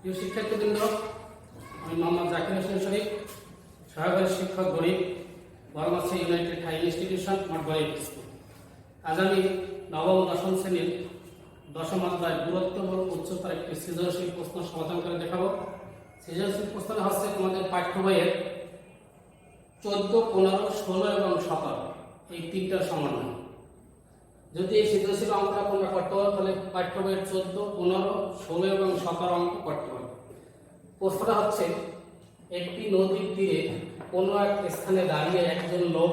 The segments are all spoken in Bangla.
প্রিয় শিক্ষার্থীবৃন্দ, আমি মোহাম্মদ জাকির হোসেন শরীফ, সহকারী শিক্ষক গরিব বর্মাসী ইউনাইটেড হাই ইনস্টিটিউশন গরিব স্কুল। আজ আমি নবম দশম শ্রেণীর দশম অধ্যায় গুরুত্বপূর্ণ উচ্চতার একটি সৃজনশীল প্রশ্ন সমাধান করে দেখাবো। সৃজনশীল প্রশ্ন হচ্ছে তোমাদের পাঠ্য বইয়ের 14, 15, 16 এবং 17 এই তিনটার সমন্বয়। যদি এই সৃজনশীল অঙ্কটা তোমরা করতে পারো তাহলে পাঠ্য বইয়ের 14, 15, 16 এবং 17 অঙ্ক করতে পারো। প্রশ্নটা হচ্ছে, একটি নদীর তীরে কোনো এক স্থানে দাঁড়িয়ে একজন লোক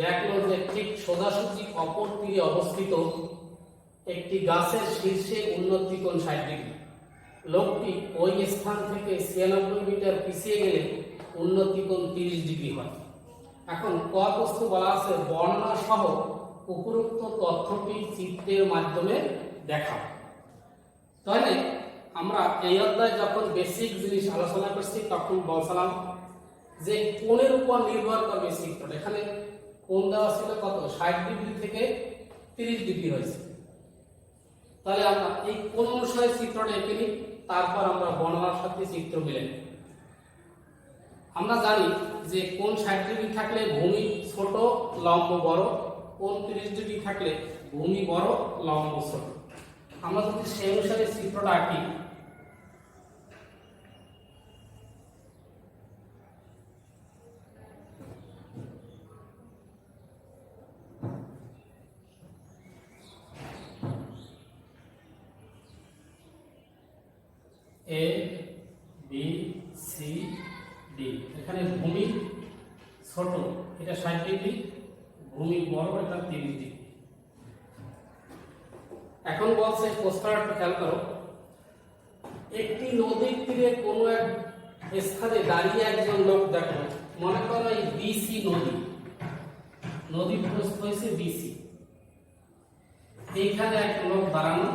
দেখলো যে ঠিক সোজাসুজি অপর তীরে অবস্থিত একটি গাছের শীর্ষে উন্নতি কোণ 60 ডিগ্রি। লোকটি ওই স্থান থেকে 96 মিটার পিছিয়ে গেলে উন্নতি কোণ 30 ডিগ্রি হয়। এখন ক প্রশ্ন বলা আছে, বর্ণনা সহ উপরোক্ত তথ্যটি চিত্রের মাধ্যমে দেখাও। তাহলে আমরা এই অধ্যায়ে যখন বেসিক জিনিস আলোচনা করছি তখন বলছিলাম যে কোণের উপর নির্ভর করবে চিত্রটা। এখানে কোণ দেওয়া ছিল কত, 60 ডিগ্রি থেকে 30 ডিগ্রি হয়েছে। তাহলে আমরা এই কোণ অনুসারে চিত্রটা এঁকে নিই, তারপর আমরা বর্ণনার সাথে চিত্র মিলে। আমরা জানি যে কোণ 60 ডিগ্রি থাকলে ভূমি ছোট, লম্ব বড়, কোণ 30 ডিগ্রি থাকলে ভূমি বড়, লম্ব ছোট। আমরা যদি সেই অনুসারে চিত্রটা আঁকি, এ বি সি ডি। এখানে ভূমি ছোট, এটা 60 ডিগ্রি, ভূমি বড়, এটা 30 ডিগ্রি। এখন বলছে প্রশ্নটা খেয়াল করো, একটি নদীর তীরে কোনো এক স্থানে দাঁড়িয়ে একজন লোক দেখো, মনে করো এই বিসি নদী, নদীর প্রস্থ হয়েছে বিসি, এইখানে এক লোক দাঁড়ানো,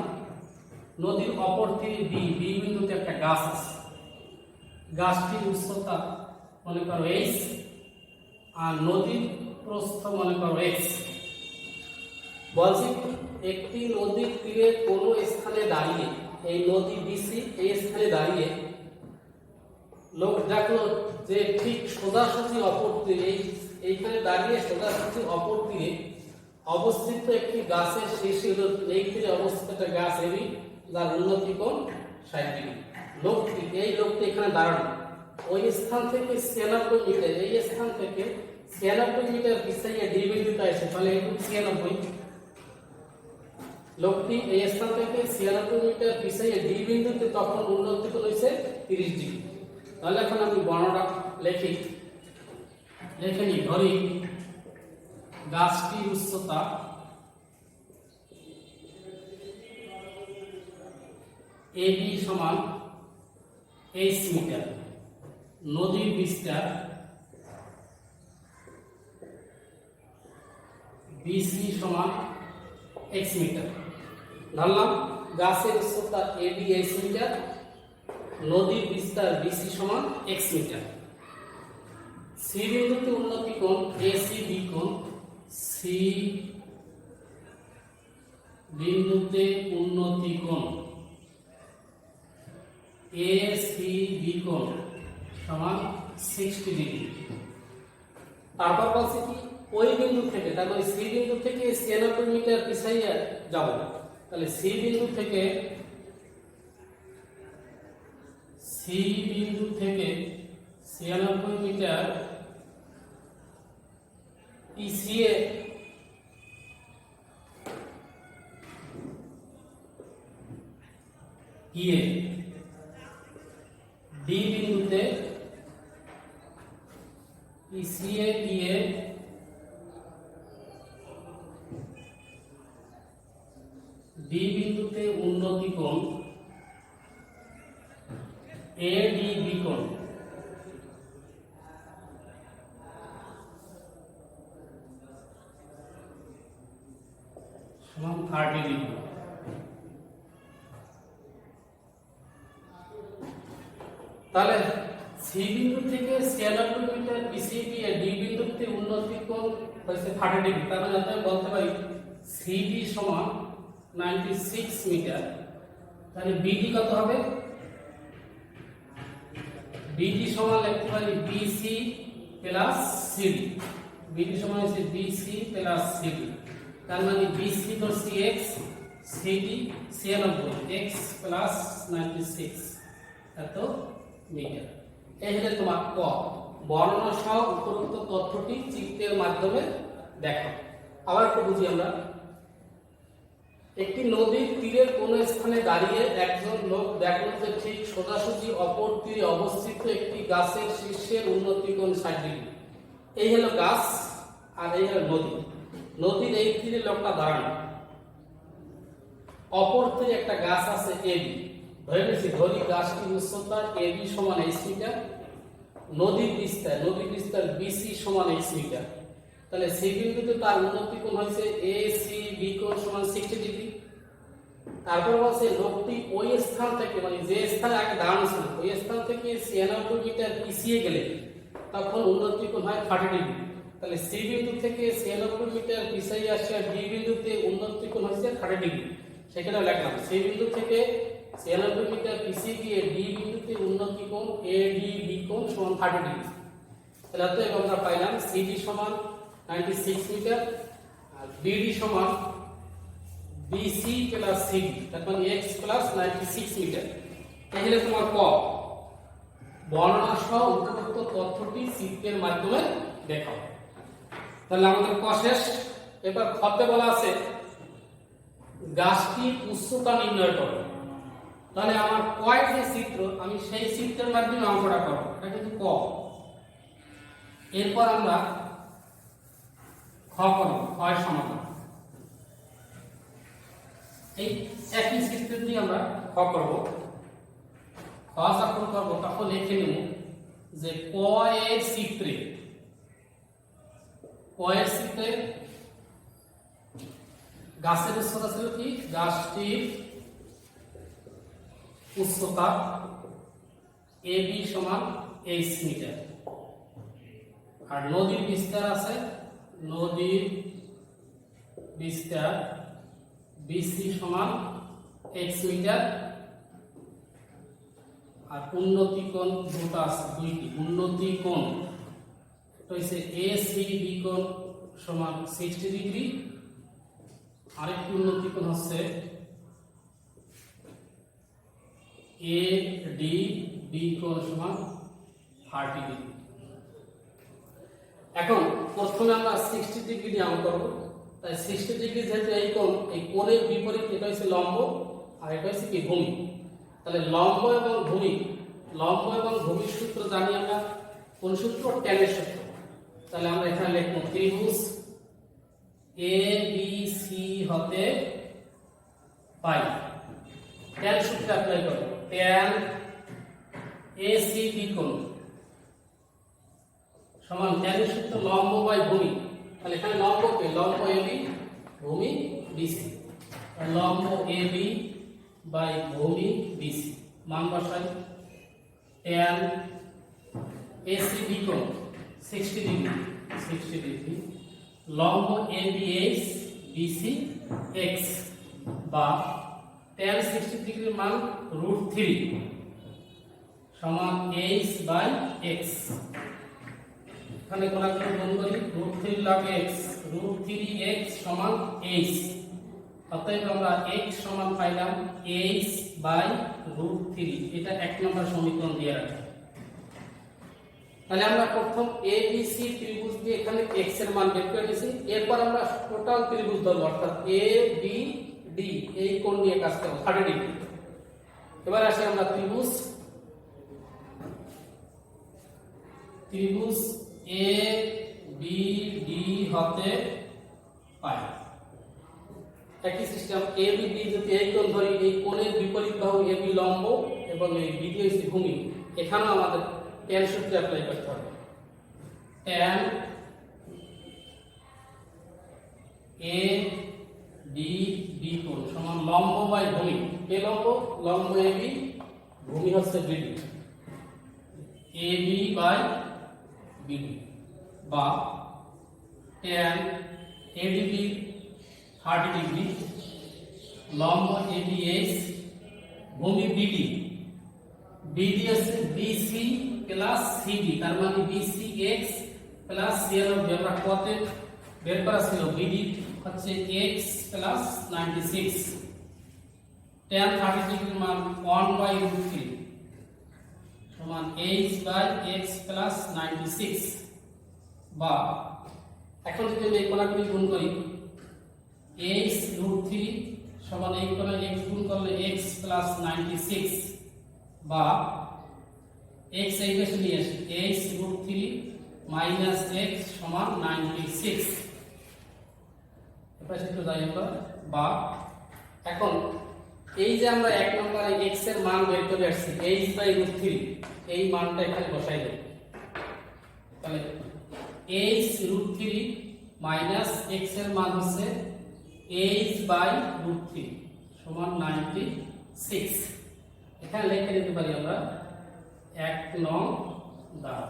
নদীর অপর তীরে বি বিন্দুতে একটা গাছ আছে, গাছটির উচ্চতা মনে করো এইচ আর নদীর প্রস্থ মনে করো এক্স। বলছি একটি নদীর তীরে কোনো স্থানে দাঁড়িয়ে, এই নদী বিসি এই স্থানে দাঁড়িয়ে লোক দেখলো যে ঠিক সোজাসুজি অপর তীরে, এইখানে দাঁড়িয়ে সোজাসুজি অপর তীরে অবস্থিত একটি গাছের শীর্ষে, এই তীরে অবস্থিত একটা গাছ এবি যার উন্নতি কোণ 60 ডিগ্রি। লোকটি, এই লোকটি এখানে দাঁড়ানো, ওই স্থান থেকে 96 মিটার, এই স্থান থেকে 96 মিটার পিছিয়ে ডি বিন্দুতে আসে, তাহলে এই 96। লোকটি এই স্থান থেকে 96 মিটার পিছিয়ে ডি বিন্দুতে তখন উন্নতি কোণ হয়েছে 30 ডিগ্রি। তাহলে এখন আমি বর্ণনা লিখে নিই। ধরি গাছটির উচ্চতা AB সমান h মিটার, নদীর বিস্তার BC সমান x মিটার। ধরলাম গাছের উচ্চতা AB h মিটার, নদীর বিস্তার BC সমান x মিটার। C বিন্দুতে উন্নতি কোণ ACB কোণ, C বিন্দুতে উন্নতি কোণ ACB কোণ সমান 60 ডিগ্রি। তারপর বলছে কি, ওই বিন্দু থেকে, তার মানে সি বিন্দু থেকে 96 মিটার পিছাইয়া যাব। তাহলে সি বিন্দু থেকে 96 মিটার পিছিয়ে গিয়ে ডি বিন্দুতে পিছিয়ে গিয়ে ডি বিন্দুতে উন্নতি কোণ ADB কোণ সমান 30 ডিগ্রি। তাহলে সি বিন্দু থেকে 96 মিটার পিছিয়ে গিয়ে ডি বিন্দুতে উন্নতি কোণ হয়েছে 30 ডিগ্রি। তার মানে আমি বলতে পারি সিডি সমান 96 মিটার, তাহলে বিডি কত হবে বিডি সমান লিখতে পারি বিসি প্লাস সিডি। বিডি সমান হচ্ছে বিসি প্লাস সিডি, তার মানে বিসি ধরছি এক্স, সিডি 96, এক্স প্লাস 96 এত মিটার। এই হলো তোমার ক। বর্ণনা সহ উপরোক্ত তথ্যটি চিত্রের মাধ্যমে দেখো। আবার একটু বুঝি আমরা। একটি নদীর তীরের কোন স্থানে দাঁড়িয়ে একজন লোক দেখল যে ঠিক সোজাসুজি অপর তীরে অবস্থিত একটি গাছের শীর্ষের উন্নতি কোণ 60 ডিগ্রি। এই হলো গাছ আর এই হলো নদী। নদীর এই তীরে লোকটা দাঁড়ানো, অপর তীরে একটা গাছ আছে এবি। ধরে নিয়েছি ধরি গাছটির উচ্চতা এবি সমান h মিটার, নদীর বিস্তার বিসি সমান h মিটার। তাহলে সি বিন্দুতে তার উন্নতি কোণ হয়েছে এ সি বি কোণ সমান 60 ডিগ্রি। তারপর বলছে লোকটি ওই স্থান থেকে, মানে যে স্থানে আগে দাঁড়ানো ছিল ওই স্থান থেকে 96 মিটার পিছিয়ে গেলে তখন উন্নতি কোণ হয় 30 ডিগ্রি। তাহলে সি বিন্দু থেকে 96 মিটার পিছিয়ে আসে আর বি বিন্দুতে উন্নতি কোণ হয়েছে 30 ডিগ্রি। সেখানে লিখলাম সি বিন্দু থেকে 96 মিটার পিছিয়ে গিয়ে ডি বিন্দুতে উন্নতি কোণ এ ডি বি কোণ সমান 30 ডিগ্রি। তাহলে অতএব আমরা পাইলাম সিডি সমান 96 মিটার আর বিডি সমান বিসি প্লাস সিডি, তার মানে এক্স প্লাস 96 মিটার। এই হলো তোমার ক। বর্ণনা সহ উপরোক্ত তথ্যটি চিত্রের মাধ্যমে দেখাও। তাহলে আমাদের ক শেষ। এবার খতে বলা আছে গাছটির উচ্চতা নির্ণয় করো। তাহলে আমার কয় যে চিত্র, আমি সেই চিত্রের মাধ্যমে অঙ্কটা করব, এটা কিন্তু ক। এরপর আমরা খ করব, ক্ষয় সমাধান। এই একই চিত্র দিয়ে আমরা খ করব। খ যখন করব তখন লিখে নেব যে ক এর চিত্রে গাছের উচ্চতা ছিল কি, গাছটির উচ্চতা এবি সমান h মিটার আর নদীর বিস্তার আছে, নদীর বিস্তার বিসি সমান x মিটার আর উন্নতি কোণ দুটো আছে, দুইটি উন্নতি কোণ হইছে এসিবি কোণ সমান 60 ডিগ্রি, আরেকটি উন্নতি কোণ হচ্ছে এ ডি বি কোণ সমান 30 ডিগ্রি। এখন প্রথমে আমরা 60 ডিগ্রি দিয়ে অঙ্ক করব। তাই 60 ডিগ্রি যেহেতু এই কোণ, এই কোণের বিপরীত এটা হচ্ছে লম্ব আর এটা হচ্ছে কি ভূমি। তাহলে লম্ব এবং ভূমির সূত্র জানি আমরা। কোন সূত্র? ট্যানের সূত্র। তাহলে আমরা এখানে লিখব ত্রিভুজ এ বি সি হতে পাই ট্যান সূত্র অ্যাপ্লাই করব। ট্যান এ সি বি কোণ সমান ট্যানের সূত্র লম্ব বাই ভূমি। তাহলে এখানে লম্ব কে, লম্ব এবি, ভূমি বিসি। লম্ব এবি বাই ভূমি বিসি মান বসাই। ট্যান এসি বি কোণ 60 ডিগ্রি, লম্ব এবিএস বিসি এক্স বা ট্যান 60 ডিগ্রির মান √3 সমান h বাই এক্স। এখানে কোণাগুলো গুণ করি, √3 log x, √3x সমান h। অতএব আমরা x সমান পাইলাম h বাই √3। এটা 1 নম্বর সমীকরণ দিয়ে রাখি। তাহলে আমরা প্রথম এবিসি ত্রিভুজ দিয়ে এখানে x এর মান বের করে নিয়েছি। এরপর আমরা টোটাল ত্রিভুজ ধরব, অর্থাৎ এ বি ডি এই কোণ নিয়ে কাজ করব 30 ডিগ্রি। এবার আসি আমরা ত্রিভুজ এ বি ডি হতে পাই। একই সিস্টেম এ বি ডি যদি এই কোণ ধরি, এই কোণের বিপরীত বাহু এ বি লম্ব এবং এই বিডি হচ্ছে ভূমি। এখানেও আমাদের ট্যান সূত্র অ্যাপ্লাই করতে হবে। ট্যান এ ডি বি কোণ সমান লম্ব বাই ভূমি। এ লম্ব এ বি, ভূমি হচ্ছে BD, A B by BD বা ট্যান এডিবি 30 ডিগ্রি, লম্ব এবিএস, ভূমি বিডি বিডি আছে বিসি প্লাস সিডি, তার মানে বিসি এক্স প্লাস সি এর আমরা কতে বের করা ছিল বিডি হচ্ছে এক্স প্লাস 96, tan 30 ডিগ্রির মান 1/√3 সমান h/x প্লাস 96, বা এখন যদি আমি এই কোণাগুলি গুণ করি h√3 সমান এই কোণে x গুণ করলে x প্লাস 96, বা x এই পাশে নিয়ে আসি h√3 মাইনাস x সমান 96, এপাশে একটু যাই আমরা, বা এখন এই যে আমরা এক নম্বরে x এর মান বের করে আসছি h/√3, এই মানটা এখানে বসাই দেব, তাহলে h√3 মাইনাস x এর মান হচ্ছে h/√3 সমান 96, এখানে লিখে দিতে পারি আমরা 1 নং দ্বারা,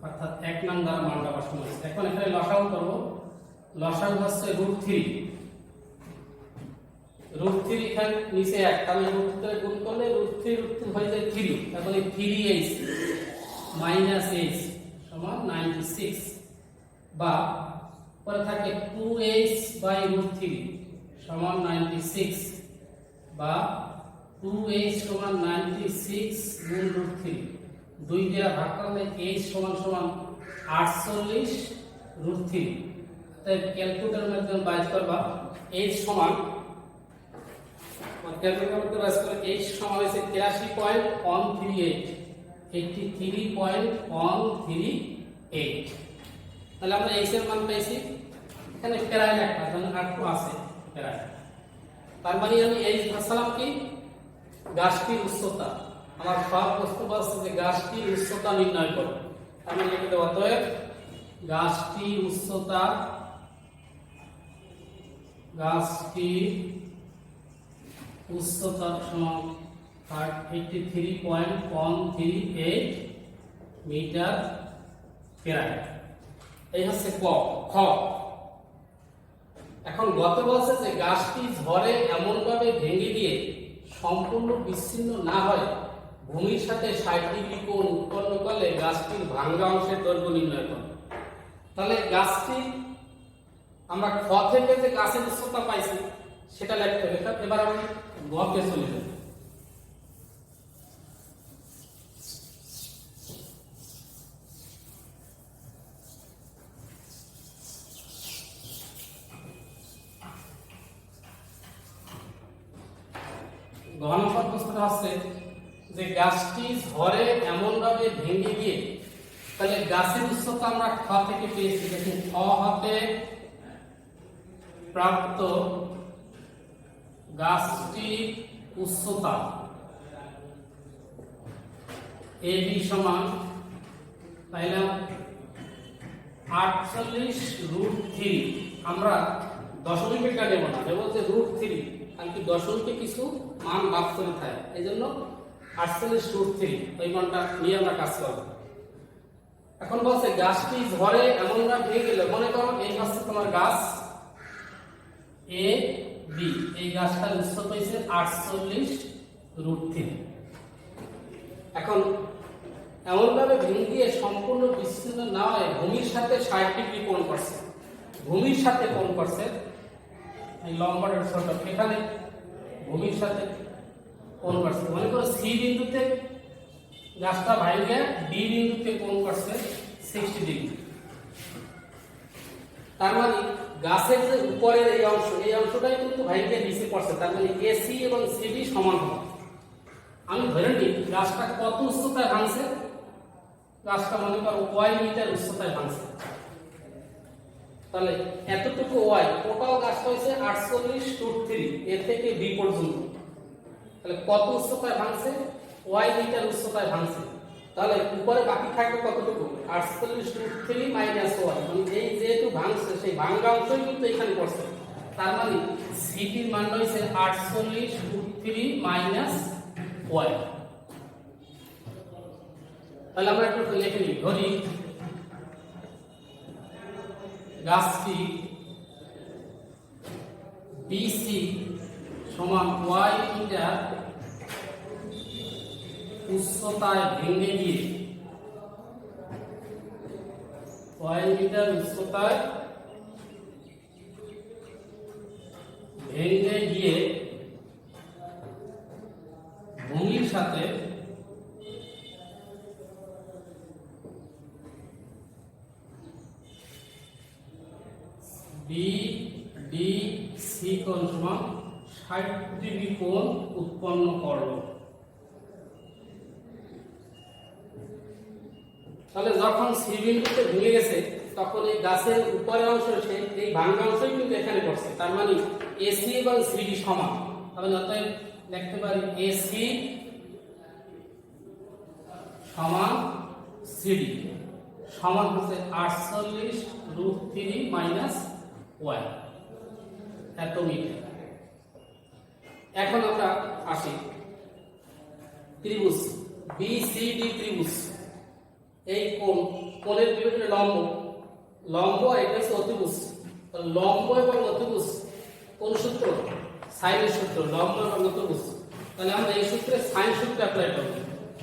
অর্থাৎ 1 নং দ্বারা মানটা বসানো হয়েছে। এখন এখানে লসাগু করব, লসাগু হচ্ছে √3, √3 এখানে নিচে 1, তাহলে √3 গুণ করলে √3 হয়ে যায় 3, তাহলে 3h মাইনাস h সমান 96, বা পরে থাকে 2h/√3 সমান 96, বা 2h সমান 96 গুণ √3, 2 দ্বারা ভাগ করলে h সমান 48√3, তাই ক্যালকুলেটরের মাধ্যমে বাইর করবা h সমান, ক্যালকুলেটর বাইর করে h সমান হচ্ছে 83.138, 83.138, তাহলে আমরা h এর মান পাইছি, এখানে প্রায় একটা কারণ r2 আছে প্রায়, তার মানে আমি h ধরছিলাম কি গাছটির উচ্চতা, আমার সব প্রশ্ন বলছে যে গাছটির উচ্চতা নির্ণয় করো, আমি লিখে দেব অতএব গাছটির উচ্চতা, গাছটির উচ্চতা সমান 83.138 মিটার প্রায়, এই হচ্ছে ক। খ এখন গত বলছে যে গাছটি ঝড়ে এমন ভাবে ভেঙে দিয়ে সম্পূর্ণ বিচ্ছিন্ন না হয় ভূমির সাথে 60 ডিগ্রি কোণ উৎপন্ন করলে গাছটির ভাঙ্গা অংশের দৈর্ঘ্য নির্ণয় করো, তাহলে গাছটি আমরা খ থেকে যে গাছের উচ্চতা পাইছি সেটা লিখতে হবে। এবার আমি গকে চলে যাব, গণপদ প্রশ্নটা হচ্ছে যে গাছটি ঝড়ে এমন ভাবে ভেঙে গিয়ে, তাহলে গাছের উচ্চতা আমরা খ থেকে পেয়েছি, দেখুন খ হতে প্রাপ্ত গাছটির উচ্চতা ab সমান পাইলাম 48√3, আমরা দশমিকটা নেব না, নেব যে √3, কারণ কি দশমিকে কিছু মান বাদ করে থাকে, এই জন্য 48√3 ওই মানটা নিয়ে আমরা কাজ করব। এখন বলছে গাছটি ঝড়ে এমন ভাবে ভেঙে গেল, মনে করো এই হচ্ছে তোমার গাছ এ বি, এই গাছটার উচ্চতা হয়েছে 48√3, এখন এমন ভাবে ভেঙে গিয়ে সম্পূর্ণ বিচ্ছিন্ন না হয়ে ভূমির সাথে 60 ডিগ্রি কোণ করছে, ভূমির সাথে কোণ করছে, এই লম্বাটার ছোট, এখানে ভূমির সাথে কোণ করছে, মনে করো সি বিন্দুতে গাছটা ভাঙে ডি বিন্দুতে কোণ করছে 60 ডিগ্রি, তার মানে গাছের যে উপরের এই অংশ, এই অংশটাই কিন্তু ভাঙে নিচে পড়ছে, তার মানে এসি এবং সিডি সমান হবে। আমি ধরে নিই গাছটা কত উচ্চতায় ভাঙছে, গাছটা মনে করো y মিটার উচ্চতায় ভাঙছে, তাহলে এতটুকু y টোটাল গাছটা হয়েছে 48√3 এ থেকে b পর্যন্ত, তাহলে কত উচ্চতায় ভাঙছে, y মিটার উচ্চতায় ভাঙছে, তাহলে উপরে বাকি থাকবে কতটুকু 48√3 মাইনাস y, মানে এই যেহেতু ভাঙছে সেই ভাঙা অংশই কিন্তু এখানে পড়ছে, তার মানে সিটির মান হইছে 48√3 মাইনাস y। তাহলে আমরা একটু লিখে নিই, ধরি গাছটি BC সমান y মিটার উচ্চতায় ভেঙে গিয়ে 1 মিটার উচ্চতায় ভেঙে গিয়ে ভূমির সাথে বিডিসি কোণ সমান 60 ডিগ্রি কোণ উৎপন্ন করলো। তাহলে যখন সি বিন্দুতে ভেঙে গেছে তখন এই গাছের উপরের অংশ এই ভাঙা অংশই কিন্তু এখানে পড়ছে, তার মানে এসি এবং সিডি সমান। তাহলে অতএব লিখতে পারি এসি সমান সিডি সমান হচ্ছে 48√3 মাইনাস 1 এত মিটার। এখন আমরা আসি ত্রিভুজ বিসিডি ত্রিভুজ। এই কোণের বিপরীতে লম্ব এটা হচ্ছে অতিভুজ। লম্ব এবং অতিভুজ কোন সূত্র? সাইনের সূত্র, লম্ব এবং অতিভুজ। তাহলে আমরা এই সূত্রে সাইন সূত্র অ্যাপ্লাই করব।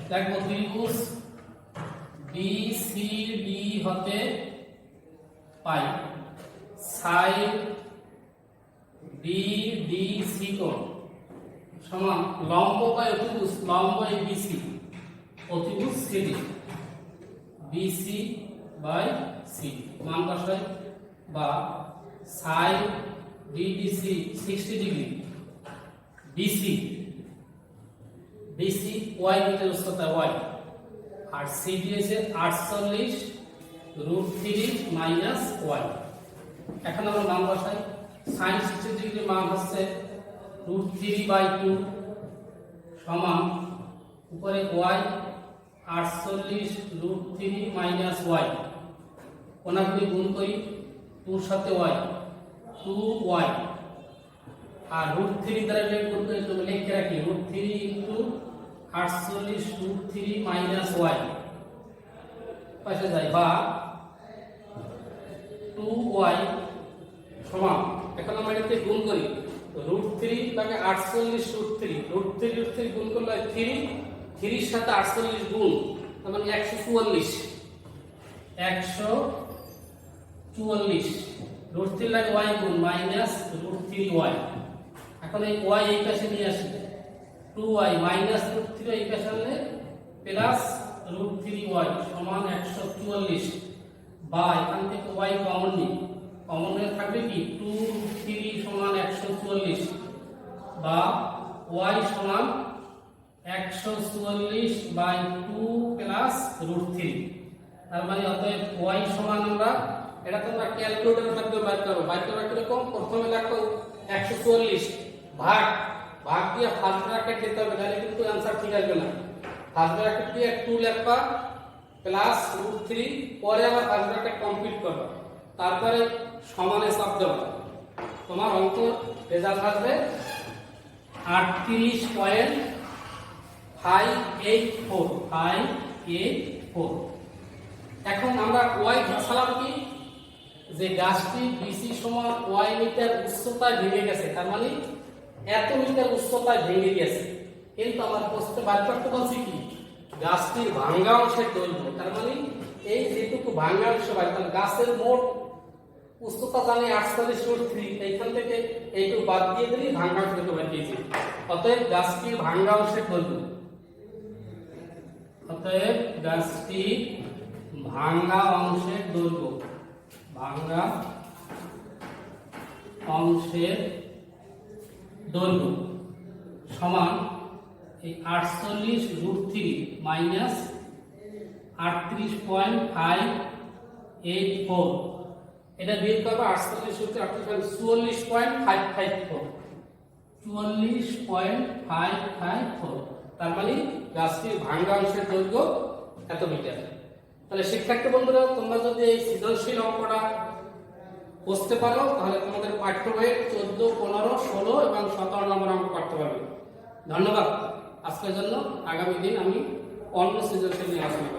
দেখো ত্রিভুজ বিসিডি হতে পাই সাইন বিডিসি কোণ সমান লম্ব বাই অতিভুজ, লম্ব বাই বিসি, অতিভুজ সিডি, বিসি বাই সি মান বসাই, বা sine BDC 60 degree, BC Y meter উচ্চতা ওয়াই, আর সিডি হচ্ছে 48√3 মাইনাস ওয়াই। এখন আমরা মান বসাই। সাইন 60 ডিগ্রি মান হচ্ছে √3/2 সমান উপরে ওয়াই 48√3 মাইনাস ওয়াই, কোনাগুলি গুণ করি, 2 সাথে ওয়াই 2y, আর √3 দ্বারা গুণ করে তুমি লিখে রাখি √3 ইনটু 48√3 মাইনাস ওয়াই পাশে যায়, বা 2y সমান, এখন আমরা এটাকে গুণ করি √3 ভাগে 48√3 গুণ করলে 3 এর সাথে 48 গুণ, তার মানে 144 √3 লাগে y গুণ মাইনাস √3y। এখন এই y এই পাশে নিয়ে আসি, 2y মাইনাস √3 এই পাশে আনলে প্লাস √3y সমান 144, বা এখান থেকে y কমন নিই, কমন হয়ে থাকবে কি 2√3 সমান 144, বা y সমান 144/2 প্লাস √3। তার মানে অতএব y সমান আমরা এটা তোমরা ক্যালকুলেটরের মাধ্যমে বের করো। বের করা কিরকম? প্রথমে লেখো 144 ভাগ দিয়ে ফার্স্ট ব্র্যাকেট দিতে হবে, তাহলে কিন্তু आंसर ঠিক আসবে না। ফার্স্ট ব্র্যাকেট দিয়ে 2 লেখবা প্লাস √3, পরে আবার ফার্স্ট ব্র্যাকেট কমপ্লিট করবা, তারপরে সমানে চাপ দেবা। তোমার অঙ্ক রেজাল্ট আসবে 38.584। এখন আমরা y ধরছিলাম কি, যে গাছটি বিসি সমান y মিটার উচ্চতায় ভেঙে গেছে, তার মানে এত মিটার উচ্চতায় ভেঙে গেছে। কিন্তু আমার প্রশ্নে বার করতে বলছি কি গাছটির ভাঙা অংশের দৈর্ঘ্য, তার মানে এই যেটুকু ভাঙা অংশ হয়, তাহলে গাছের মোট উচ্চতা জানি 48√3, এইখান থেকে এইটুকু বাদ দিয়ে দিলেই ভাঙা অংশ বের পেয়েছি। অতএব গাছটির ভাঙা অংশের দৈর্ঘ্য, অতএব গাছটির ভাঙা অংশের দৈর্ঘ্য, ভাঙা অংশের দৈর্ঘ্য সমান এই 48√3 মাইনাস 38.584, এটা বের করবে 48/48 44.554, তার মানে গাছটির ভাঙা অংশের দৈর্ঘ্য এত মিটার। তাহলে শিক্ষার্থী বন্ধুরা, তোমরা যদি এই সৃজনশীল অঙ্কটা বুঝতে পারো তাহলে তোমাদের পাঠ্য বইয়ের 14, 15, 16 এবং 17 নম্বর অঙ্ক করতে পারবে। ধন্যবাদ। আজকের জন্য আগামী দিন আমি অন্য সৃজনশীল নিয়ে আলোচনা করব।